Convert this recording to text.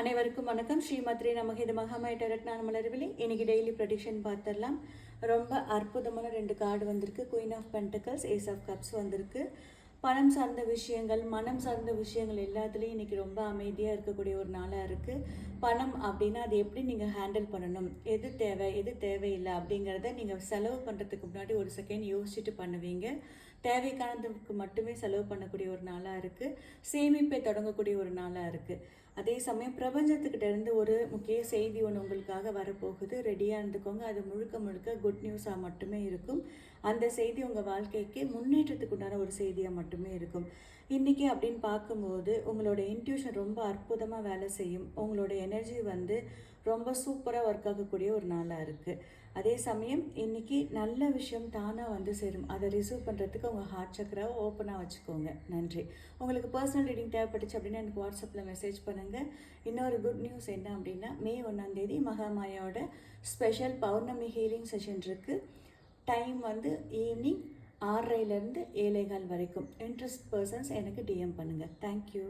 அனைவருக்கும் வணக்கம். ஸ்ரீமத்ரே நமக்கு இது மகாமாய் டைரக்ட் நான் மலர்விழி. இன்னைக்கு டெய்லி ப்ரெடிக்ஷன் பார்த்துடலாம். ரொம்ப அற்புதமான 2 கார்டு வந்திருக்கு. Queen of pentacles, ace of cups வந்திருக்கு. பணம் சார்ந்த விஷயங்கள், மனம் சார்ந்த விஷயங்கள் எல்லாத்துலேயும் இன்றைக்கி ரொம்ப அமைதியாக இருக்கக்கூடிய ஒரு நாளாக இருக்குது. பணம் அப்படின்னா அது எப்படி நீங்கள் ஹேண்டில் பண்ணணும், எது தேவை எது தேவையில்லை அப்படிங்கிறத நீங்கள் செலவு பண்ணுறதுக்கு முன்னாடி ஒரு செகண்ட் யோசிச்சுட்டு பண்ணுவீங்க. தேவைக்கானதுக்கு மட்டுமே செலவு பண்ணக்கூடிய ஒரு நாளாக இருக்குது. சேமிப்பை தொடங்கக்கூடிய ஒரு நாளாக இருக்குது. அதே சமயம் பிரபஞ்சத்துக்கிட்ட இருந்து ஒரு முக்கிய செய்தி ஒன்று உங்களுக்காக வரப்போகுது. ரெடியாக இருந்துக்கோங்க. அது முழுக்க முழுக்க குட் நியூஸாக மட்டுமே இருக்கும். அந்த செய்தி உங்கள் வாழ்க்கைக்கு முன்னேற்றத்துக்கு உண்டான ஒரு செய்தியாக மட்டுமே இருக்கும். இன்றைக்கி அப்படின்னு பார்க்கும்போது உங்களோட இன்ட்யூஷன் ரொம்ப அற்புதமாக வேலை செய்யும். உங்களோட எனர்ஜி ரொம்ப சூப்பராக ஒர்க் ஆகக்கூடிய ஒரு நாளாக இருக்குது. அதே சமயம் இன்றைக்கி நல்ல விஷயம் தானாக சேரும். அதை ரிசீவ் பண்ணுறதுக்கு உங்கள் ஹார்ட் சக்கராவை ஓப்பனாக வச்சுக்கோங்க. நன்றி. உங்களுக்கு பர்சனல் ரீடிங் தேவைப்பட்டுச்சு அப்படின்னா எனக்கு வாட்ஸ்அப்பில் மெசேஜ் பண்ணுங்கள். இன்னொரு குட் நியூஸ் என்ன அப்படின்னா, மே 1 மகாமாயாவோட ஸ்பெஷல் பௌர்ணமி ஹீலிங் செஷன் இருக்குது. டைம் ஈவினிங் 6:30 to 7:15 வரைக்கும். இன்ட்ரெஸ்ட் பர்சன்ஸ் எனக்கு டிஎம் பண்ணுங்கள். தேங்க்யூ.